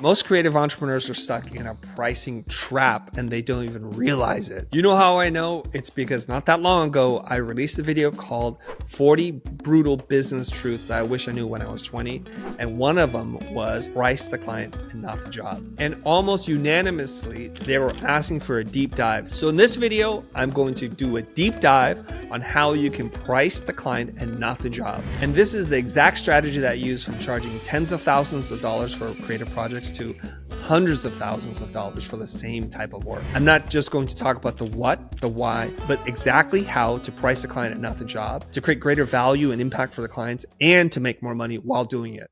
Most creative entrepreneurs are stuck in a pricing trap and they don't even realize it. You know how I know? It's because not that long ago, I released a video called 40 Brutal Business Truths That I Wish I Knew When I Was 20. And one of them was price the client and not the job. And almost unanimously, they were asking for a deep dive. So in this video, I'm going to do a deep dive on how you can price the client and not the job. And this is the exact strategy that I use from charging tens of thousands of dollars for creative projects to hundreds of thousands of dollars for the same type of work. I'm not just going to talk about the what, the why, but exactly how to price the client and not the job, to create greater value and impact for the clients, and to make more money while doing it.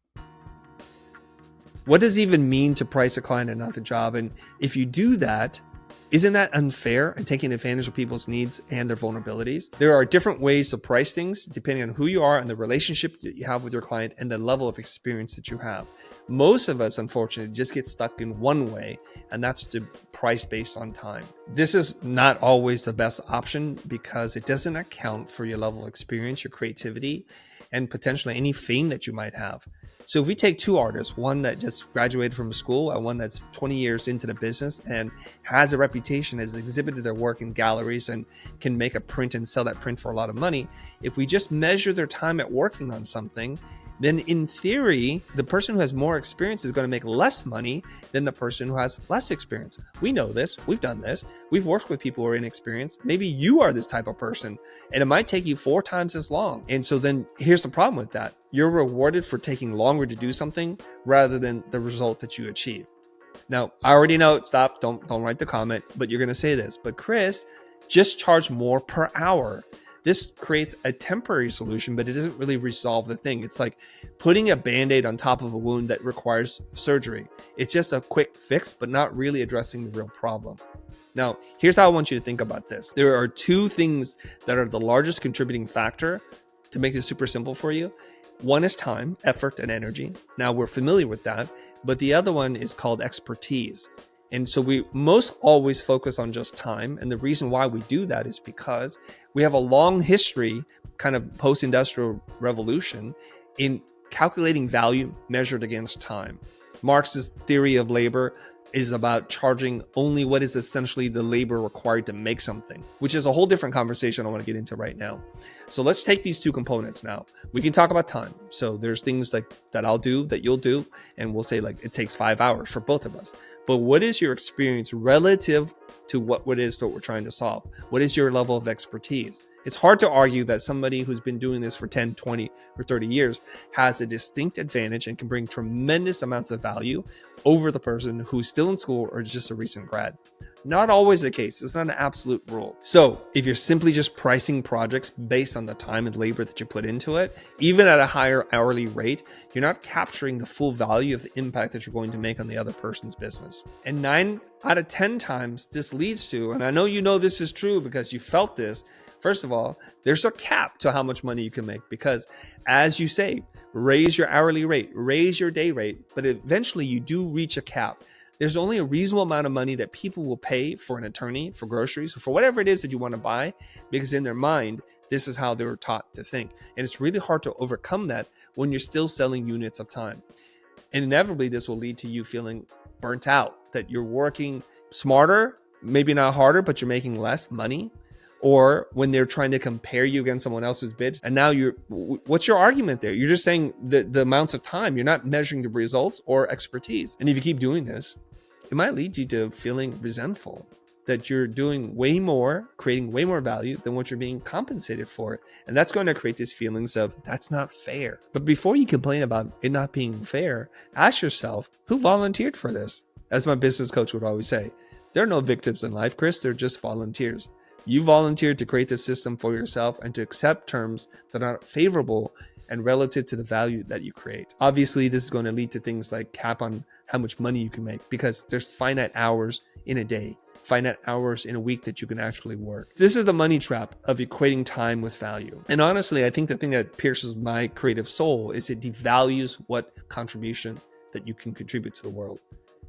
What does it even mean to price a client and not the job? And if you do that, isn't that unfair and taking advantage of people's needs and their vulnerabilities? There are different ways to price things depending on who you are and the relationship that you have with your client and the level of experience that you have. Most of us, unfortunately, just get stuck in one way, and that's to price based on time. This is not always the best option because it doesn't account for your level of experience, your creativity, and potentially any fame that you might have. So if we take two artists, one that just graduated from school and one that's 20 years into the business and has a reputation, has exhibited their work in galleries and can make a print and sell that print for a lot of money, if we just measure their time at working on something, then in theory, the person who has more experience is going to make less money than the person who has less experience. We know this. We've done this. We've worked with people who are inexperienced. Maybe you are this type of person, and it might take you 4 times as long. And so then here's the problem with that. You're rewarded for taking longer to do something rather than the result that you achieve. Now, I already know, stop, don't write the comment, but you're going to say this. But Chris, just charge more per hour. This creates a temporary solution, but it doesn't really resolve the thing. It's like putting a Band-Aid on top of a wound that requires surgery. It's just a quick fix, but not really addressing the real problem. Now, here's how I want you to think about this. There are 2 things that are the largest contributing factor to make this super simple for you. One is time, effort, and energy. Now, we're familiar with that, but the other one is called expertise. And so we most always focus on just time. And the reason why we do that is because we have a long history, kind of post-industrial revolution, in calculating value measured against time. Marx's theory of labor is about charging only what is essentially the labor required to make something, which is a whole different conversation I want to get into right now. So let's take these 2 components now. We can talk about time. So there's things like that I'll do, that you'll do, and we'll say like it takes 5 hours for both of us. But what is your experience relative to what it is that we're trying to solve? What is your level of expertise? It's hard to argue that somebody who's been doing this for 10, 20, or 30 years has a distinct advantage and can bring tremendous amounts of value over the person who's still in school or just a recent grad. Not always the case. It's not an absolute rule. So if you're simply just pricing projects based on the time and labor that you put into it, even at a higher hourly rate, you're not capturing the full value of the impact that you're going to make on the other person's business. And 9 out of 10 times this leads to, and I know you know this is true because you felt this, first of all, there's a cap to how much money you can make because, as you say, raise your hourly rate, raise your day rate, but eventually you do reach a cap. There's only a reasonable amount of money that people will pay for an attorney, for groceries, for whatever it is that you want to buy, because in their mind, this is how they were taught to think. And it's really hard to overcome that when you're still selling units of time. And inevitably, this will lead to you feeling burnt out, that you're working smarter, maybe not harder, but you're making less money. Or when they're trying to compare you against someone else's bid. And now what's your argument there? You're just saying the amounts of time. You're not measuring the results or expertise. And if you keep doing this, it might lead you to feeling resentful that you're doing way more, creating way more value than what you're being compensated for. And that's going to create these feelings of that's not fair. But before you complain about it not being fair, ask yourself, who volunteered for this? As my business coach would always say, there are no victims in life, Chris. They're just volunteers. You volunteered to create this system for yourself and to accept terms that are favorable and relative to the value that you create. Obviously, this is going to lead to things like cap on how much money you can make because there's finite hours in a day, finite hours in a week that you can actually work. This is the money trap of equating time with value. And honestly, I think the thing that pierces my creative soul is it devalues what contribution that you can contribute to the world.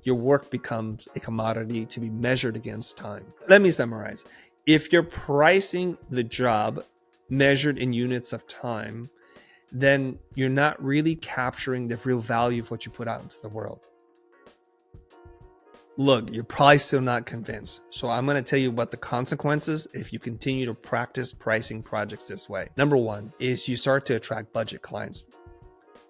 Your work becomes a commodity to be measured against time. Let me summarize. If you're pricing the job measured in units of time, then you're not really capturing the real value of what you put out into the world. Look, you're probably still not convinced. So I'm going to tell you about the consequences if you continue to practice pricing projects this way. Number one is you start to attract budget clients.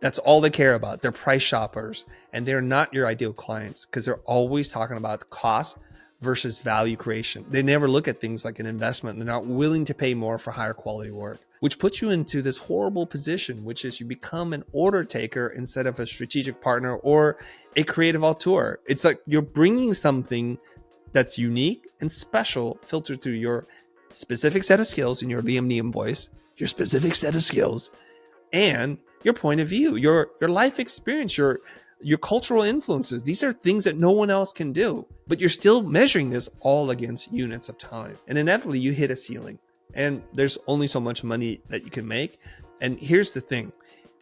That's all they care about. They're price shoppers, and they're not your ideal clients because they're always talking about cost versus value creation. They never look at things like an investment. They're not willing to pay more for higher quality work, which puts you into this horrible position, which is you become an order taker instead of a strategic partner or a creative auteur. It's like you're bringing something that's unique and special, filtered through your specific set of skills in your Liam Neeson voice, your specific set of skills, and your point of view, your life experience, your cultural influences. These are things that no one else can do, but you're still measuring this all against units of time. And inevitably you hit a ceiling, and there's only so much money that you can make. And here's the thing.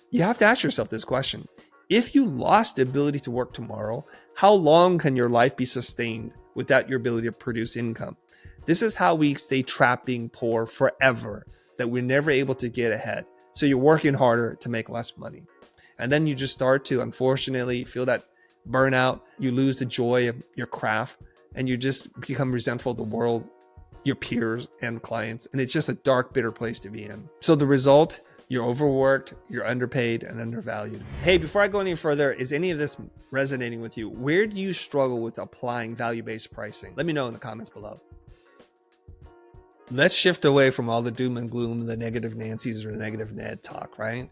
You have to ask yourself this question. If you lost the ability to work tomorrow, how long can your life be sustained without your ability to produce income? This is how we stay trapped being poor forever, that we're never able to get ahead. So you're working harder to make less money. And then you just start to, unfortunately, feel that burnout. You lose the joy of your craft, and you just become resentful of the world, your peers and clients. And it's just a dark, bitter place to be in. So the result, you're overworked, you're underpaid and undervalued. Hey, before I go any further, is any of this resonating with you? Where do you struggle with applying value-based pricing? Let me know in the comments below. Let's shift away from all the doom and gloom, the negative Nancy's or the negative Ned talk, right?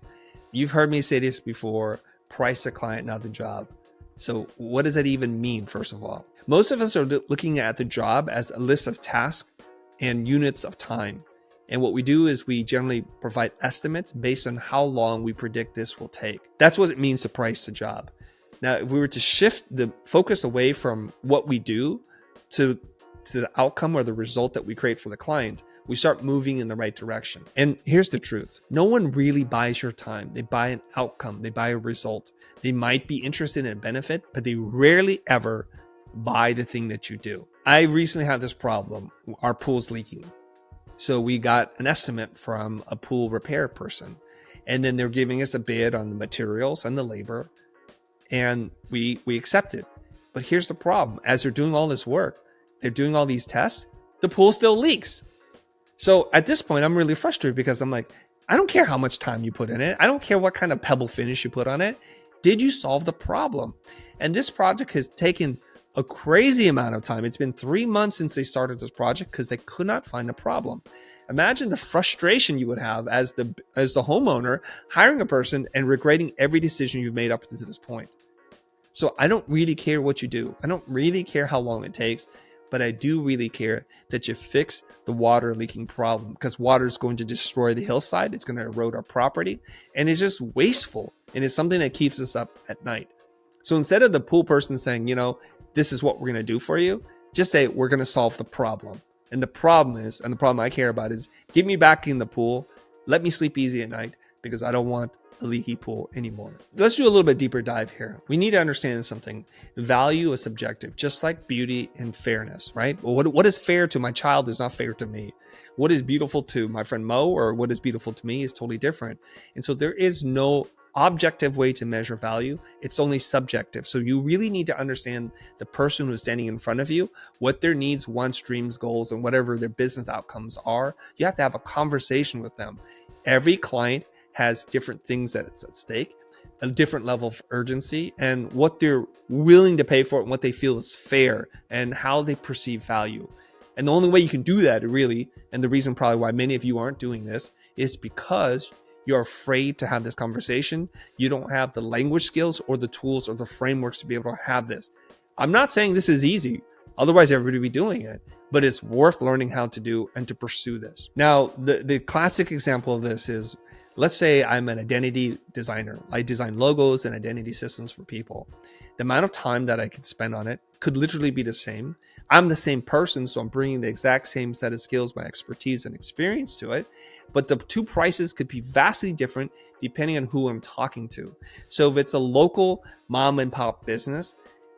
You've heard me say this before, price the client, not the job. So what does that even mean, first of all? Most of us are looking at the job as a list of tasks and units of time. And what we do is we generally provide estimates based on how long we predict this will take. That's what it means to price the job. Now, if we were to shift the focus away from what we do to the outcome or the result that we create for the client, we start moving in the right direction. And here's the truth. No one really buys your time. They buy an outcome. They buy a result. They might be interested in a benefit, but they rarely ever buy the thing that you do. I recently had this problem. Our pool's leaking. So we got an estimate from a pool repair person, and then they're giving us a bid on the materials and the labor, and we accepted. But here's the problem. As they're doing all this work, they're doing all these tests, the pool still leaks. So at this point, I'm really frustrated because I'm like, I don't care how much time you put in it. I don't care what kind of pebble finish you put on it. Did you solve the problem? And this project has taken a crazy amount of time. It's been 3 months since they started this project because they could not find a problem. Imagine the frustration you would have as the homeowner hiring a person and regretting every decision you've made up to this point. So I don't really care what you do. I don't really care how long it takes. But I do really care that you fix the water leaking problem, because water is going to destroy the hillside. It's going to erode our property, and it's just wasteful. And it's something that keeps us up at night. So instead of the pool person saying, this is what we're going to do for you, just say, we're going to solve the problem. And the problem is, and the problem I care about is, get me back in the pool. Let me sleep easy at night, because I don't want a leaky pool anymore. Let's do a little bit deeper dive here. We need to understand something. Value is subjective, just like beauty and fairness, right? Well, what is fair to my child is not fair to me. What is beautiful to my friend Mo or what is beautiful to me is totally different. And so there is no objective way to measure value. It's only subjective. So you really need to understand the person who's standing in front of you, what their needs, wants, dreams, goals, and whatever their business outcomes are. You have to have a conversation with them. Every client has different things that's at stake, a different level of urgency, and what they're willing to pay for it and what they feel is fair and how they perceive value. And the only way you can do that really, and the reason probably why many of you aren't doing this, is because you're afraid to have this conversation. You don't have the language skills or the tools or the frameworks to be able to have this. I'm not saying this is easy. Otherwise, everybody would be doing it. But it's worth learning how to do and to pursue this. Now, the classic example of this is, let's say I'm an identity designer. I design logos and identity systems for people. The amount of time that I could spend on it could literally be the same. I'm the same person, so I'm bringing the exact same set of skills, my expertise and experience to it. But the two prices could be vastly different depending on who I'm talking to. So if it's a local mom and pop business,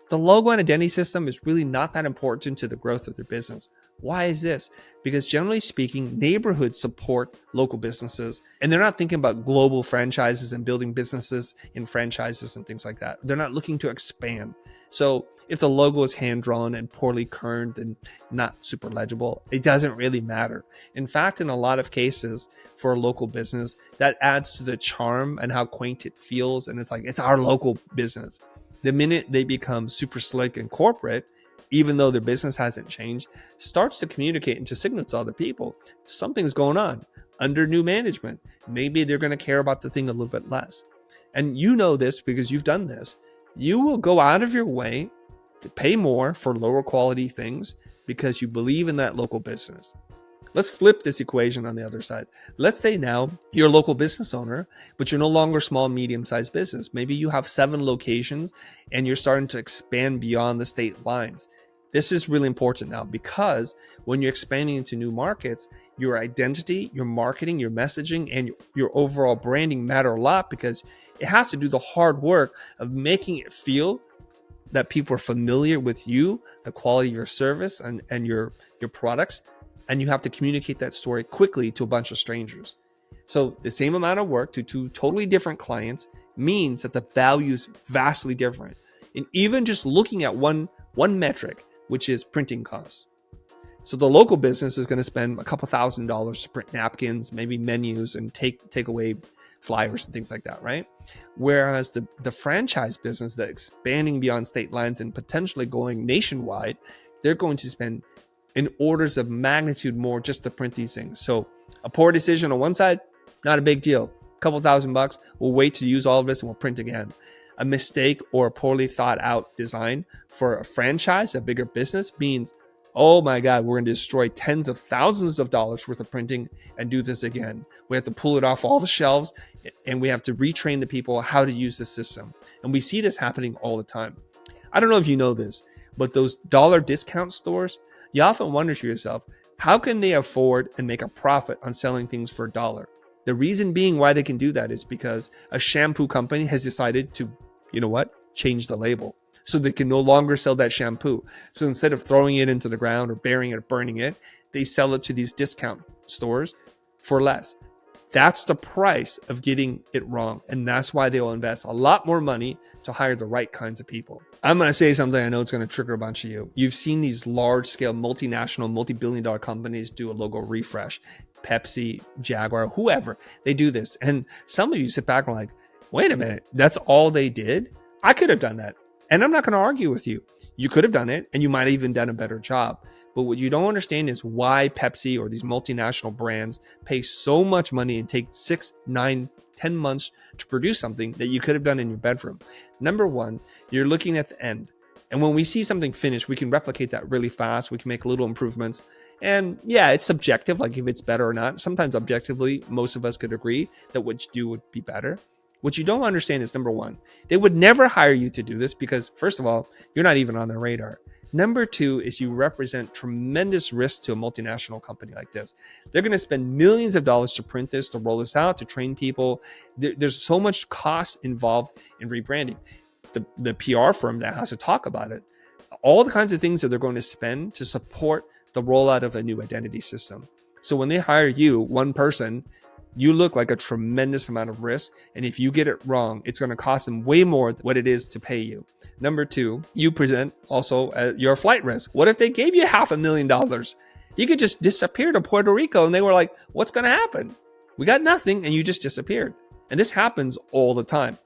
the logo and identity system is really not that important to the growth of their business. Why is this? Because generally speaking, neighborhoods support local businesses, and they're not thinking about global franchises and building businesses in franchises and things like that. They're not looking to expand. So if the logo is hand drawn and poorly kerned and not super legible, it doesn't really matter. In fact, in a lot of cases for a local business, that adds to the charm and how quaint it feels. And it's like, it's our local business. The minute they become super slick and corporate, even though their business hasn't changed, starts to communicate and to signal to other people, something's going on. Under new management, maybe they're going to care about the thing a little bit less. And you know this because you've done this. You will go out of your way to pay more for lower quality things because you believe in that local business. Let's flip this equation on the other side. Let's say now you're a local business owner, but you're no longer small, medium-sized business. Maybe you have 7 locations and you're starting to expand beyond the state lines. This is really important now because when you're expanding into new markets, your identity, your marketing, your messaging, and your overall branding matter a lot because it has to do the hard work of making it feel that people are familiar with you, the quality of your service and your products. And you have to communicate that story quickly to a bunch of strangers. So the same amount of work to 2 totally different clients means that the value is vastly different. And even just looking at one metric, which is printing costs. So the local business is going to spend a couple $1,000s to print napkins, maybe menus, and take away flyers and things like that, right? Whereas the franchise business that's expanding beyond state lines and potentially going nationwide, they're going to spend in orders of magnitude more just to print these things. So a poor decision on one side, not a big deal. A couple $1,000, we'll wait to use all of this and we'll print again. A mistake or a poorly thought out design for a franchise, a bigger business, means, oh my God, we're going to destroy tens of thousands of dollars worth of printing and do this again. We have to pull it off all the shelves and we have to retrain the people how to use the system. And we see this happening all the time. I don't know if you know this, but those dollar discount stores, you often wonder to yourself, how can they afford and make a profit on selling things for $1? The reason being why they can do that is because a shampoo company has decided to, you know what, change the label. So they can no longer sell that shampoo. So instead of throwing it into the ground or burying it or burning it, they sell it to these discount stores for less. That's the price of getting it wrong. And that's why they will invest a lot more money to hire the right kinds of people. I'm going to say something I know it's going to trigger a bunch of you. You've seen these large scale multinational, multi-billion-dollar companies do a logo refresh. Pepsi, Jaguar, whoever, they do this. And some of you sit back and are like, wait a minute, that's all they did? I could have done that. And I'm not going to argue with you. You could have done it and you might have even done a better job. But what you don't understand is why Pepsi or these multinational brands pay so much money and take 6, 9, 10 months to produce something that you could have done in your bedroom. Number one, you're looking at the end. And when we see something finished, we can replicate that really fast. We can make little improvements. And yeah, it's subjective, like if it's better or not. Sometimes objectively, most of us could agree that what you do would be better. What you don't understand is, number one, they would never hire you to do this because, first of all, you're not even on their radar. Number two is you represent tremendous risk to a multinational company like this. They're going to spend millions of dollars to print this, to roll this out, to train people. There's so much cost involved in rebranding. The PR firm that has to talk about it, all the kinds of things that they're going to spend to support the rollout of a new identity system. So when they hire you, one person, you look like a tremendous amount of risk. And if you get it wrong, it's going to cost them way more than what it is to pay you. Number two, you present also your flight risk. What if they gave you $500,000? You could just disappear to Puerto Rico and they were like, what's going to happen? We got nothing and you just disappeared. And this happens all the time.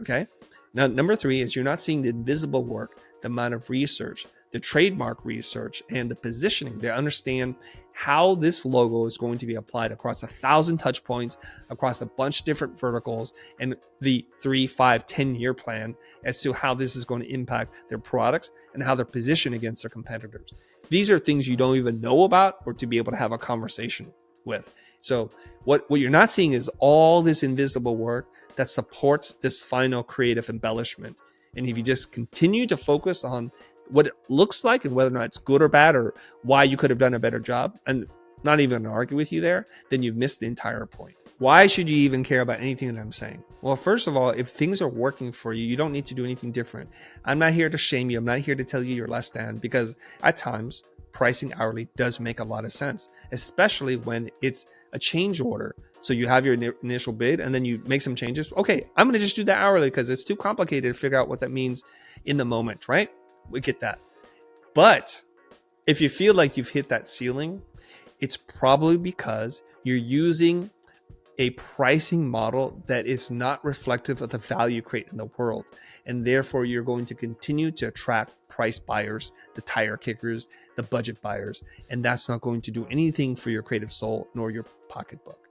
Okay. Now, number three is you're not seeing the invisible work, the amount of research, the trademark research, and the positioning. They understand how this logo is going to be applied across 1,000 touch points, across a bunch of different verticals, and the 3, 5, 10-year plan as to how this is going to impact their products and how they're positioned against their competitors. These are things you don't even know about or to be able to have a conversation with. So what you're not seeing is all this invisible work that supports this final creative embellishment. And if you just continue to focus on what it looks like and whether or not it's good or bad or why you could have done a better job, and not even argue with you there, then you've missed the entire point. Why should you even care about anything that I'm saying? Well, first of all, if things are working for you, you don't need to do anything different. I'm not here to shame you. I'm not here to tell you you're less than, because at times pricing hourly does make a lot of sense, especially when it's a change order. So you have your initial bid and then you make some changes. Okay, I'm going to just do that hourly because it's too complicated to figure out what that means in the moment, right? We get that. But if you feel like you've hit that ceiling, it's probably because you're using a pricing model that is not reflective of the value you create in the world. And therefore, you're going to continue to attract price buyers, the tire kickers, the budget buyers. And that's not going to do anything for your creative soul nor your pocketbook.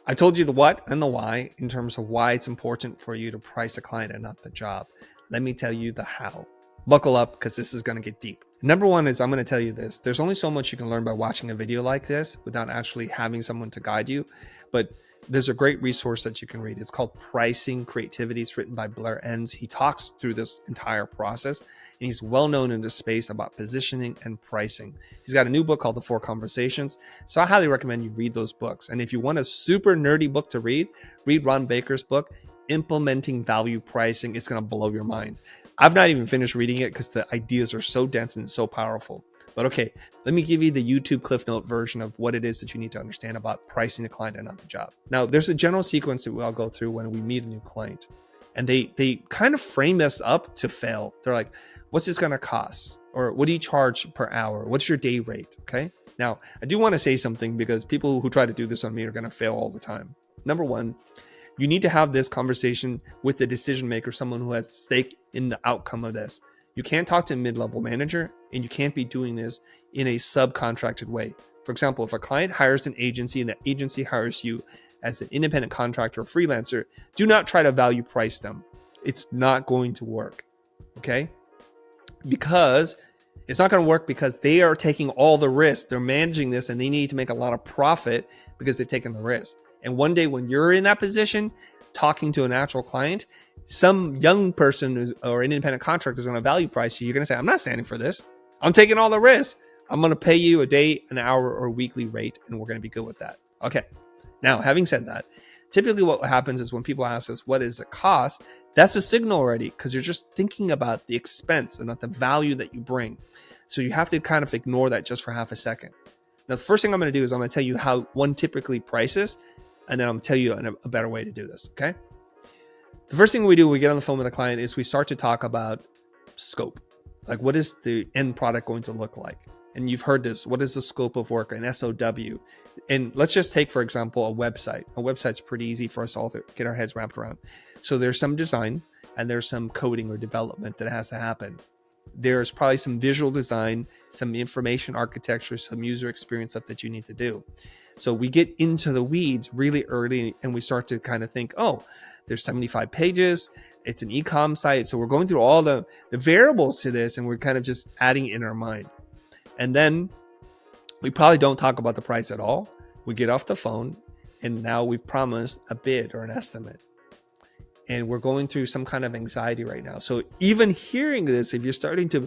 I told you the what and the why in terms of why it's important for you to price a client and not the job. Let me tell you the how. Buckle up, because this is going to get deep. Number one is, I'm going to tell you this. There's only so much you can learn by watching a video like this without actually having someone to guide you. But there's a great resource that you can read. It's called Pricing Creativity. It's written by Blair Enns. He talks through this entire process, and he's well known in this space about positioning and pricing. He's got a new book called The Four Conversations. So I highly recommend you read those books. And if you want a super nerdy book to read Ron Baker's book, Implementing Value Pricing. It's going to blow your mind. I've not even finished reading it because the ideas are so dense and so powerful. But okay, let me give you the YouTube Cliff Note version of what it is that you need to understand about pricing the client and not the job. Now, there's a general sequence that we all go through when we meet a new client. And they kind of frame us up to fail. They're like, what's this going to cost? Or what do you charge per hour? What's your day rate? Okay. Now, I do want to say something, because people who try to do this on me are going to fail all the time. Number one, you need to have this conversation with the decision maker, someone who has stake in the outcome of this. You can't talk to a mid-level manager, and you can't be doing this in a subcontracted way. For example, if a client hires an agency and the agency hires you as an independent contractor or freelancer, do not try to value price them. It's not going to work, okay? Because it's not going to work, because they are taking all the risk. They're managing this, and they need to make a lot of profit because they've taken the risk. And one day when you're in that position, talking to an actual client, some young person or an independent contractor is going to value price you. You're going to say, I'm not standing for this. I'm taking all the risks. I'm going to pay you a day, an hour, or weekly rate, and we're going to be good with that. Okay. Now, having said that, typically what happens is when people ask us, what is the cost? That's a signal already, because you're just thinking about the expense and not the value that you bring. So you have to kind of ignore that just for half a second. Now, the first thing I'm going to do is I'm going to tell you how one typically prices, and then I'm going to tell you a better way to do this, okay? The first thing we do when we get on the phone with a client is we start to talk about scope. Like, what is the end product going to look like? And you've heard this. What is the scope of work, an SOW? And let's just take, for example, a website. A website's pretty easy for us all to get our heads wrapped around. So there's some design, and there's some coding or development that has to happen. There's probably some visual design, some information architecture, some user experience stuff that you need to do. So we get into the weeds really early, and we start to kind of think, oh, there's 75 pages. It's an e-com site. So we're going through all the variables to this, and we're kind of just adding it in our mind. And then we probably don't talk about the price at all. We get off the phone, and now we've promised a bid or an estimate. And we're going through some kind of anxiety right now. So even hearing this, if you're starting to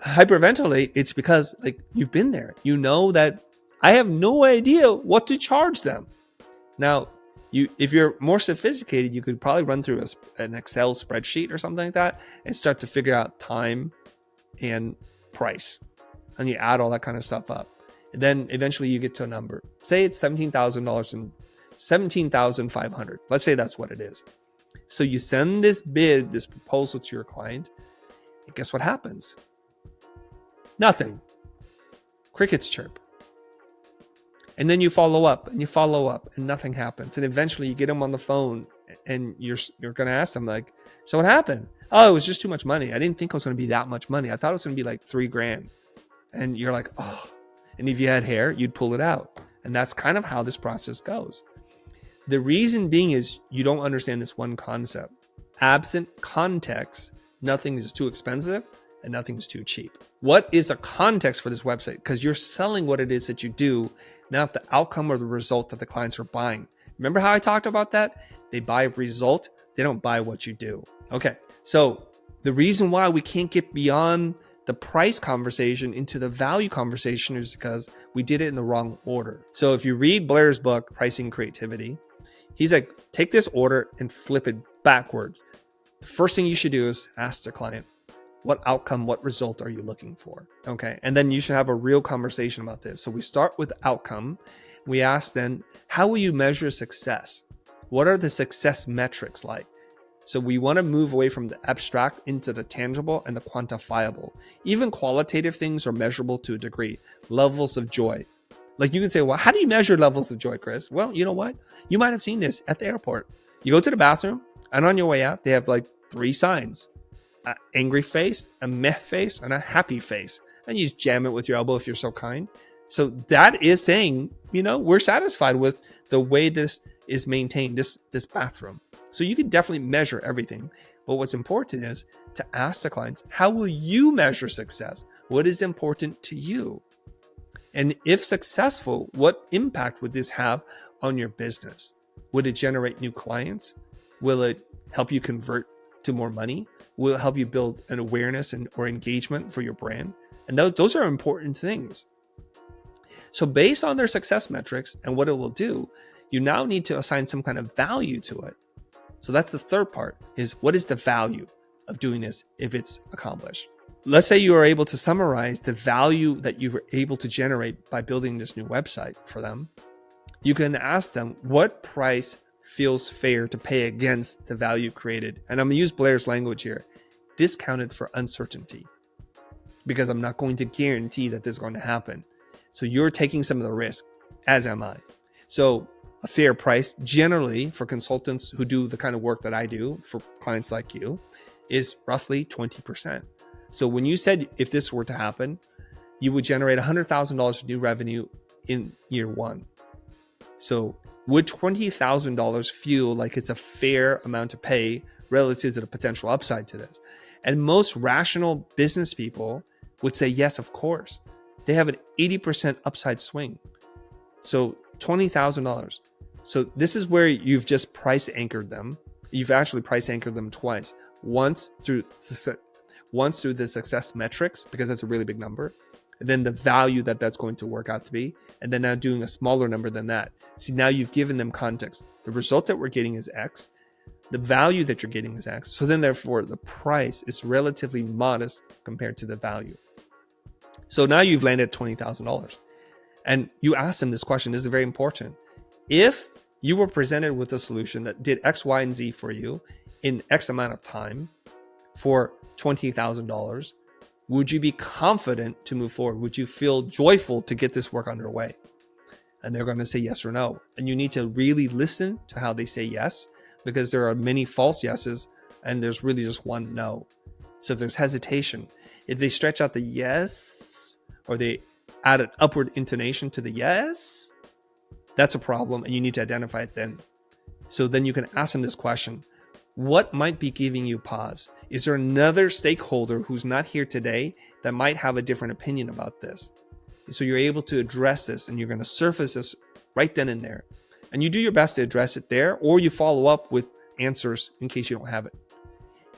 hyperventilate, it's because like you've been there. You know that I have no idea what to charge them. Now, if you're more sophisticated, you could probably run through an Excel spreadsheet or something like that and start to figure out time and price. And you add all that kind of stuff up. And then eventually you get to a number. Say it's $17,000 and $17,500. Let's say that's what it is. So you send this bid, this proposal to your client, and guess what happens? Nothing. Crickets chirp. And then you follow up and nothing happens. And eventually you get them on the phone, and you're going to ask them like, so what happened? Oh, it was just too much money. I didn't think it was going to be that much money. I thought it was going to be like $3,000. And you're like, oh, and if you had hair, you'd pull it out. And that's kind of how this process goes. The reason being is you don't understand this one concept. Absent context, nothing is too expensive and nothing is too cheap. What is the context for this website? Because you're selling what it is that you do, not the outcome or the result that the clients are buying. Remember how I talked about that? They buy a result. They don't buy what you do. Okay. So the reason why we can't get beyond the price conversation into the value conversation is because we did it in the wrong order. So if you read Blair's book, Pricing Creativity, he's like, take this order and flip it backwards. The first thing you should do is ask the client, what outcome, what result are you looking for? Okay. And then you should have a real conversation about this. So we start with outcome. We ask then, how will you measure success? What are the success metrics like? So we want to move away from the abstract into the tangible and the quantifiable. Even qualitative things are measurable to a degree. Levels of joy. Like you can say, well, how do you measure levels of joy, Chris? Well, you know what? You might have seen this at the airport. You go to the bathroom, and on your way out, they have like 3 signs: an angry face, a meh face, and a happy face. And you just jam it with your elbow if you're so kind. So that is saying, we're satisfied with the way this is maintained, this bathroom. So you can definitely measure everything. But what's important is to ask the clients, how will you measure success? What is important to you? And if successful, what impact would this have on your business? Would it generate new clients? Will it help you convert to more money? Will it help you build an awareness or engagement for your brand? And those are important things. So based on their success metrics and what it will do, you now need to assign some kind of value to it. So that's the third part, is what is the value of doing this if it's accomplished? Let's say you are able to summarize the value that you were able to generate by building this new website for them. You can ask them what price feels fair to pay against the value created. And I'm going to use Blair's language here: discounted for uncertainty, because I'm not going to guarantee that this is going to happen. So you're taking some of the risk, as am I. So a fair price, generally for consultants who do the kind of work that I do for clients like you, is roughly 20%. So when you said if this were to happen, you would generate $100,000 new revenue in year 1. So would $20,000 feel like it's a fair amount to pay relative to the potential upside to this? And most rational business people would say, yes, of course. They have an 80% upside swing. So $20,000. So this is where you've just price anchored them. You've actually price anchored them twice. Once through the success metrics, because that's a really big number, and then the value that's going to work out to be, and then now doing a smaller number than that. See, now you've given them context. The result that we're getting is X. The value that you're getting is X. So then therefore the price is relatively modest compared to the value. So now you've landed at $20,000. And you ask them this question. This is very important. If you were presented with a solution that did X, Y, and Z for you in X amount of time for $20,000, would you be confident to move forward? Would you feel joyful to get this work underway? And they're going to say yes or no. And you need to really listen to how they say yes, because there are many false yeses and there's really just one no. So if there's hesitation, if they stretch out the yes, or they add an upward intonation to the yes, that's a problem, and you need to identify it then. So then you can ask them this question: what might be giving you pause? Is there another stakeholder who's not here today that might have a different opinion about this? So you're able to address this, and you're going to surface this right then and there. And you do your best to address it there, or you follow up with answers in case you don't have it.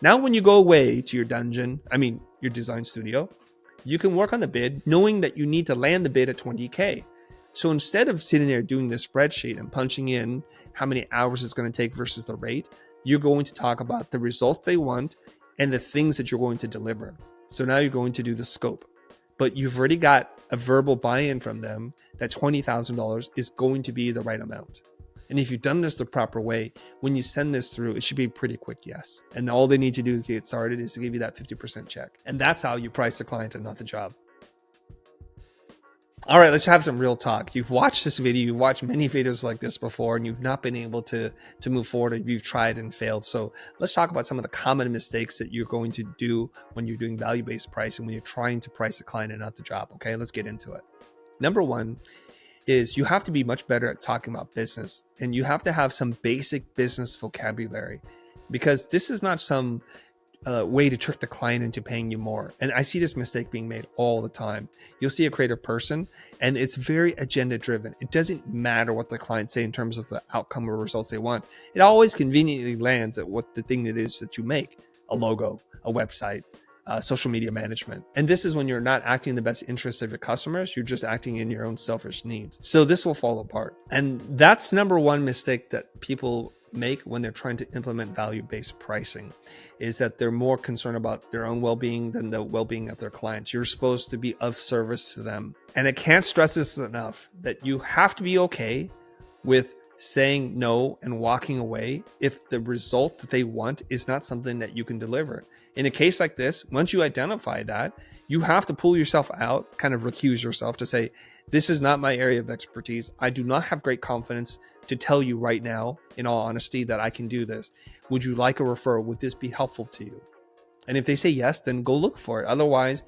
Now, when you go away to your your design studio, you can work on the bid knowing that you need to land the bid at 20K. So instead of sitting there doing this spreadsheet and punching in how many hours it's going to take versus the rate, you're going to talk about the results they want and the things that you're going to deliver. So now you're going to do the scope, but you've already got a verbal buy-in from them that $20,000 is going to be the right amount. And if you've done this the proper way, when you send this through, it should be a pretty quick yes. And all they need to do is get started is to give you that 50% check. And that's how you price the client and not the job. All right, let's have some real talk. You've watched this video, you've watched many videos like this before, and you've not been able to move forward, or you've tried and failed. So let's talk about some of the common mistakes that you're going to do when you're doing value-based pricing, when you're trying to price the client and not the job. Okay, let's get into it. Number one is you have to be much better at talking about business, and you have to have some basic business vocabulary, because this is not some way to trick the client into paying you more. And I see this mistake being made all the time. You'll see a creative person and it's very agenda driven. It doesn't matter what the clients say in terms of the outcome or results they want. It always conveniently lands at what the thing it is that you make: a logo, a website, social media management. And this is when you're not acting in the best interest of your customers. You're just acting in your own selfish needs. So this will fall apart. And that's number one mistake that people make when they're trying to implement value-based pricing, is that they're more concerned about their own well-being than the well-being of their clients. You're supposed to be of service to them. And I can't stress this enough, that you have to be okay with saying no and walking away if the result that they want is not something that you can deliver. In a case like this, once you identify that, you have to pull yourself out, kind of recuse yourself to say, this is not my area of expertise. I do not have great confidence to tell you right now, in all honesty, that I can do this. Would you like a referral? Would this be helpful to you? And if they say yes, then go look for it. Otherwise,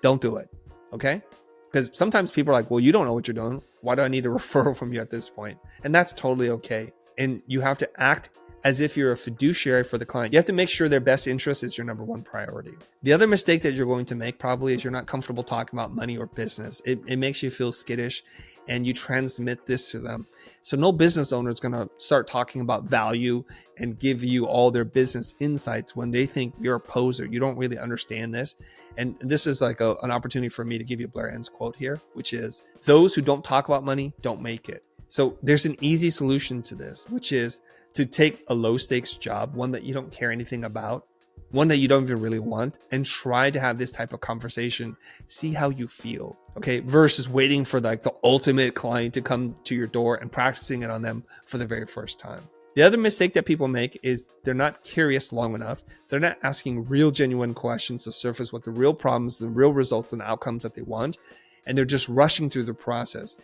don't do it. Okay? Because sometimes people are like, well, you don't know what you're doing. Why do I need a referral from you at this point? And that's totally okay. And you have to act as if you're a fiduciary for the client. You have to make sure their best interest is your number one priority. The other mistake that you're going to make probably is you're not comfortable talking about money or business. It makes you feel skittish, and you transmit this to them. So no business owner is going to start talking about value and give you all their business insights when they think you're a poser. You don't really understand this. And this is like an opportunity for me to give you a Blair Enns quote here, which is, those who don't talk about money don't make it. So there's an easy solution to this, which is to take a low stakes job, one that you don't care anything about, one that you don't even really want, and try to have this type of conversation, see how you feel, okay? Versus waiting for like the ultimate client to come to your door and practicing it on them for the very first time. The other mistake that people make is they're not curious long enough. They're not asking real genuine questions to surface what the real problems, the real results and outcomes that they want. And they're just rushing through the process.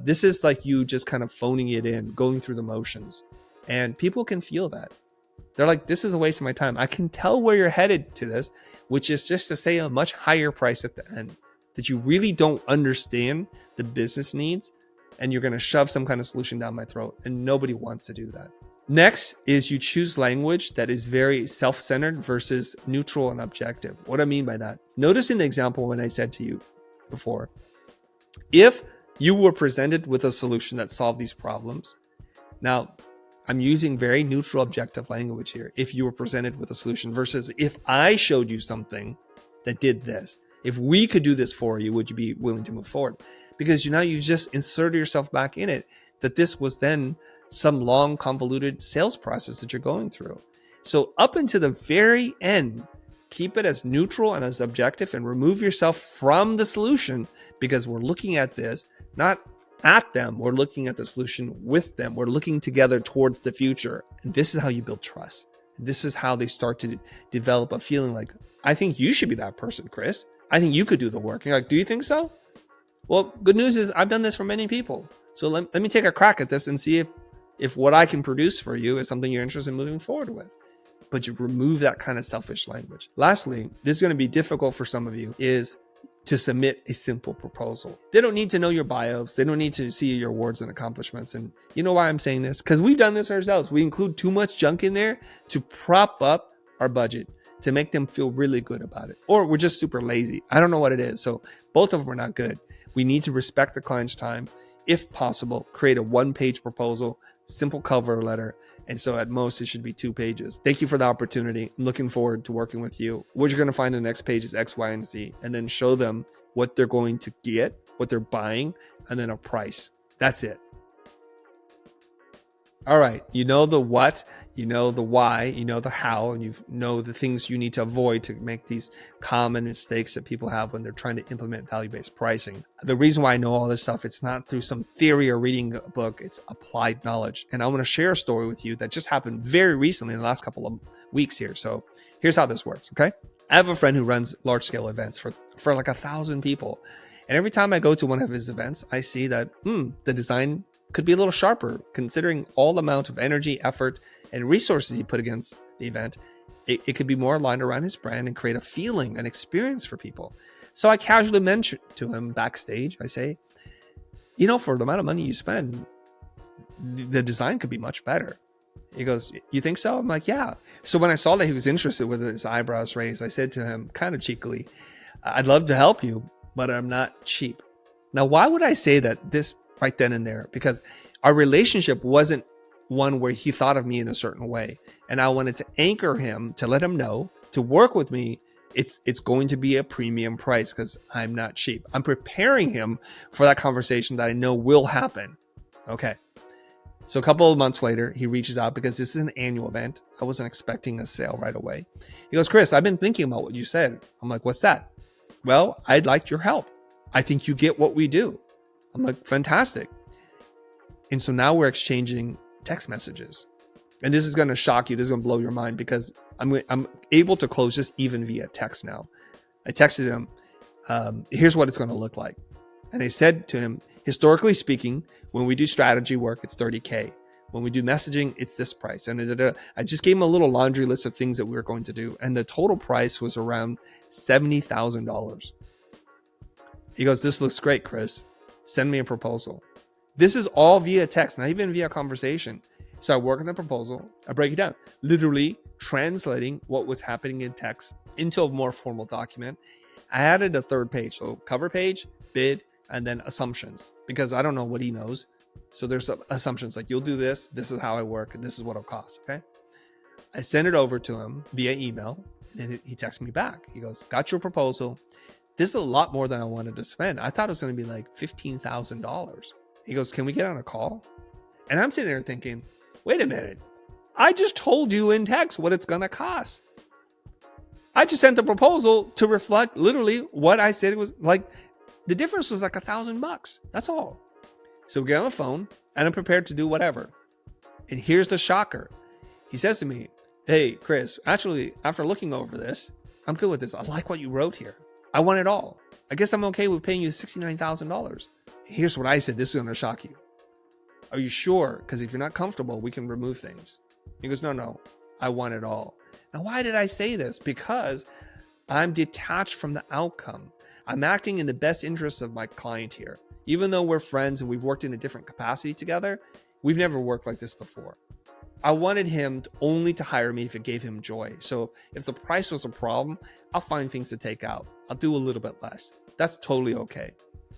This is like you just kind of phoning it in, going through the motions. And people can feel that. They're like, this is a waste of my time. I can tell where you're headed to this, which is just to say a much higher price at the end, that you really don't understand the business needs, and you're going to shove some kind of solution down my throat, and nobody wants to do that. Next is you choose language that is very self-centered versus neutral and objective. What I mean by that, notice in the example when I said to you before, if you were presented with a solution that solved these problems, now I'm using very neutral, objective language here. If you were presented with a solution versus if I showed you something that did this, if we could do this for you, would you be willing to move forward? Because you just inserted yourself back in it, that this was then some long, convoluted sales process that you're going through. So up until the very end, keep it as neutral and as objective, and remove yourself from the solution, because we're looking at this, not at them, we're looking at the solution with them. We're looking together towards the future. And this is how you build trust. This is how they start to develop a feeling like, I think you should be that person, Chris. I think you could do the work. And you're like, do you think so? Well, good news is I've done this for many people. So let me take a crack at this and see if what I can produce for you is something you're interested in moving forward with. But you remove that kind of selfish language. Lastly, this is going to be difficult for some of you, is to submit a simple proposal. They don't need to know your bios. They don't need to see your awards and accomplishments. And you know why I'm saying this? Because we've done this ourselves. We include too much junk in there to prop up our budget, to make them feel really good about it. Or we're just super lazy. I don't know what it is. So both of them are not good. We need to respect the client's time. If possible, create a one-page proposal, simple cover letter. And so at most, it should be 2 pages. Thank you for the opportunity. I'm looking forward to working with you. What you're going to find in the next page is X, Y, and Z, and then show them what they're going to get, what they're buying, and then a price. That's it. All right. You know the what, you know the why, you know the how, and you know the things you need to avoid to make these common mistakes that people have when they're trying to implement value-based pricing. The reason why I know all this stuff, it's not through some theory or reading a book, it's applied knowledge. And I want to share a story with you that just happened very recently in the last couple of weeks here. So here's how this works, okay? I have a friend who runs large-scale events for like 1,000 people. And every time I go to one of his events, I see that the design could be a little sharper, considering all the amount of energy, effort, and resources he put against the event. It could be more aligned around his brand and create a feeling, an experience for people. So I casually mentioned to him backstage, I say, you know, for the amount of money you spend, the design could be much better. He goes, you think so? I'm like, yeah. So when I saw that he was interested with his eyebrows raised, I said to him kind of cheekily, I'd love to help you, but I'm not cheap. Now, why would I say that this right then and there? Because our relationship wasn't one where he thought of me in a certain way. And I wanted to anchor him, to let him know, to work with me, it's going to be a premium price because I'm not cheap. I'm preparing him for that conversation that I know will happen. Okay. So a couple of months later, he reaches out because this is an annual event. I wasn't expecting a sale right away. He goes, Chris, I've been thinking about what you said. I'm like, what's that? Well, I'd like your help. I think you get what we do. I'm like, fantastic. And so now we're exchanging text messages. And this is going to shock you. This is going to blow your mind because I'm able to close just even via text now. I texted him, here's what it's going to look like. And I said to him, historically speaking, when we do strategy work, it's $30K. When we do messaging, it's this price. And I just gave him a little laundry list of things that we were going to do. And the total price was around $70,000. He goes, this looks great, Chris. Send me a proposal. This is all via text, not even via conversation. So I work on the proposal. I break it down, literally translating what was happening in text into a more formal document. I added a third page. So cover page, bid, and then assumptions, because I don't know what he knows. So there's assumptions like, you'll do this. This is how I work. And this is what it'll cost. Okay. I sent it over to him via email. And then he texts me back. He goes, got your proposal. This is a lot more than I wanted to spend. I thought it was going to be like $15,000. He goes, can we get on a call? And I'm sitting there thinking, wait a minute. I just told you in text what it's going to cost. I just sent the proposal to reflect literally what I said it was like. The difference was like $1,000. That's all. So we get on the phone and I'm prepared to do whatever. And here's the shocker. He says to me, hey, Chris, actually, after looking over this, I'm good with this. I like what you wrote here. I want it all. I guess I'm okay with paying you $69,000. Here's what I said. This is going to shock you. Are you sure? Because if you're not comfortable, we can remove things. He goes, no, I want it all. Now, why did I say this? Because I'm detached from the outcome. I'm acting in the best interests of my client here. Even though we're friends and we've worked in a different capacity together, we've never worked like this before. I wanted him only to hire me if it gave him joy. So if the price was a problem, I'll find things to take out. I'll do a little bit less. That's totally okay.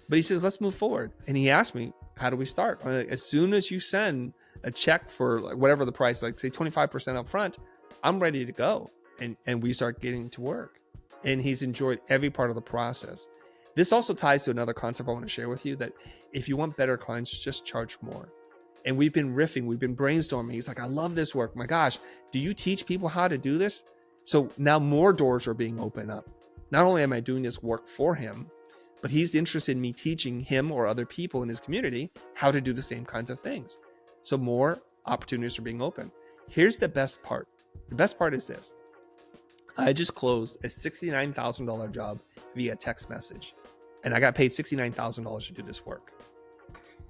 But he says, let's move forward. And he asked me, how do we start? Like, as soon as you send a check for like whatever the price, like say 25% up front, I'm ready to go. And we start getting to work. And he's enjoyed every part of the process. This also ties to another concept I want to share with you, that if you want better clients, just charge more. And we've been riffing, we've been brainstorming. He's like, I love this work. My gosh, do you teach people how to do this? So now more doors are being opened up. Not only am I doing this work for him, but he's interested in me teaching him or other people in his community how to do the same kinds of things. So more opportunities are being opened. Here's the best part. The best part is this. I just closed a $69,000 job via text message, and I got paid $69,000 to do this work.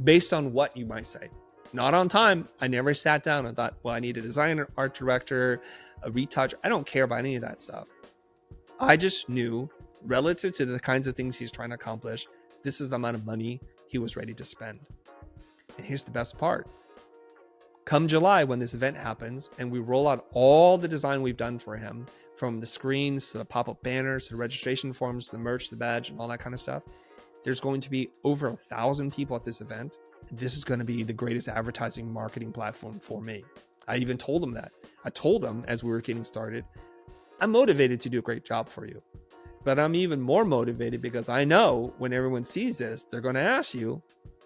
Based on what, you might say? Not on time. I never sat down and thought, well, I need a designer, art director, a retouch. I don't care about any of that stuff. I just knew, relative to the kinds of things he's trying to accomplish, this is the amount of money he was ready to spend. And here's the best part. Come July, when this event happens and we roll out all the design we've done for him, from the screens to the pop-up banners to the registration forms, the merch, the badge, and all that kind of stuff, there's going to be over 1,000 people at this event. This is going to be the greatest advertising marketing platform for me. I even told him that. I told him as we were getting started, I'm motivated to do a great job for you. But I'm even more motivated because I know when everyone sees this, they're going to ask you,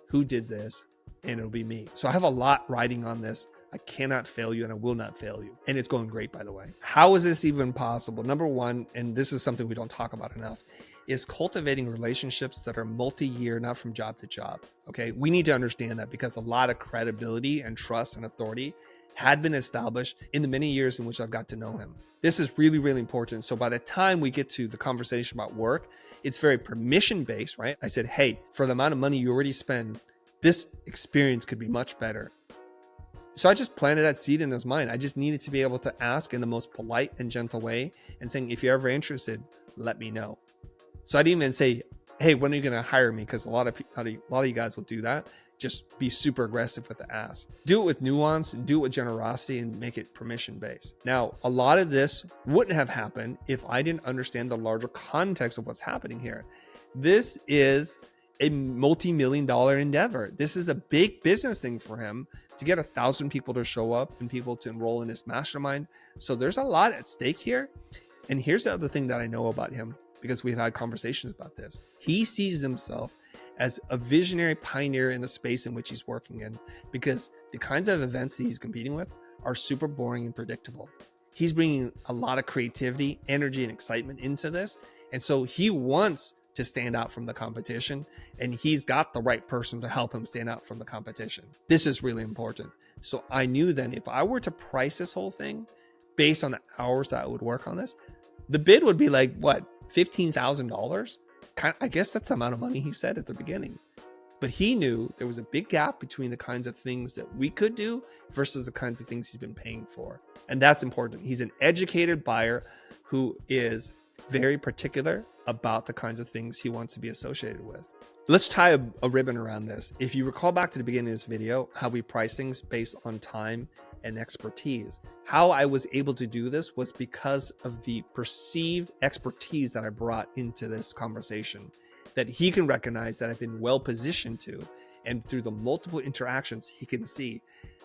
who did this? And it'll be me. So I have a lot riding on this. I cannot fail you and I will not fail you. And it's going great, by the way. How is this even possible? Number one, and this is something we don't talk about enough, is cultivating relationships that are multi-year, not from job to job. Okay. We need to understand that because a lot of credibility and trust and authority had been established in the many years in which I've got to know him. This is really, really important. So by the time we get to the conversation about work, it's very permission-based, right? I said, hey, for the amount of money you already spend, this experience could be much better. So I just planted that seed in his mind. I just needed to be able to ask in the most polite and gentle way and saying, if you're ever interested, let me know. So I didn't even say, hey, when are you going to hire me? Because a lot of you guys will do that. Just be super aggressive with the ask. Do it with nuance and do it with generosity and make it permission-based. Now, a lot of this wouldn't have happened if I didn't understand the larger context of what's happening here. This is a multi-million-dollar endeavor. This is a big business thing for him to get 1,000 people to show up and people to enroll in his mastermind. So there's a lot at stake here. And here's the other thing that I know about him, because we've had conversations about this. He sees himself as a visionary pioneer in the space in which he's working in, because the kinds of events that he's competing with are super boring and predictable. He's bringing a lot of creativity, energy, and excitement into this. And so he wants to stand out from the competition, and he's got the right person to help him stand out from the competition. This is really important. So I knew then if I were to price this whole thing based on the hours that I would work on this, the bid would be like, what, $15,000? I guess that's the amount of money he said at the beginning. But he knew there was a big gap between the kinds of things that we could do versus the kinds of things he's been paying for. And that's important. He's an educated buyer who is very particular about the kinds of things he wants to be associated with. Let's tie a ribbon around this. If you recall back to the beginning of this video, how we price things based on time and expertise. How I was able to do this was because of the perceived expertise that I brought into this conversation, that he can recognize that I've been well positioned to, and through the multiple interactions, he can see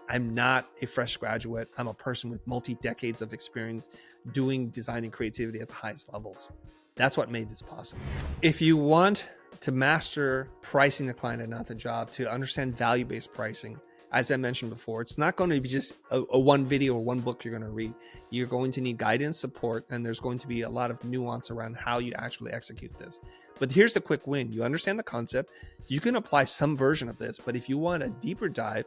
I'm not a fresh graduate. I'm a person with multi-decades of experience doing design and creativity at the highest levels. That's what made this possible. If you want to master pricing the client and not the job, to understand value-based pricing, as I mentioned before, it's not going to be just a one video or one book you're going to read. You're going to need guidance, support, and there's going to be a lot of nuance around how you actually execute this. But here's the quick win. You understand the concept. You can apply some version of this, but if you want a deeper dive,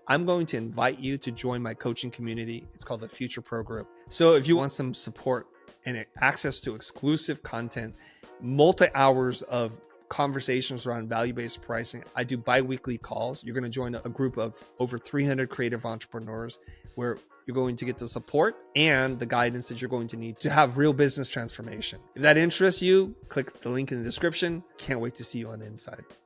I'm going to invite you to join my coaching community. It's called the Futur Pro Group. So if you want some support and access to exclusive content, multi-hours of conversations around value-based pricing, I do bi-weekly calls. You're going to join a group of over 300 creative entrepreneurs where you're going to get the support and the guidance that you're going to need to have real business transformation. If that interests you, click the link in the description. Can't wait to see you on the inside.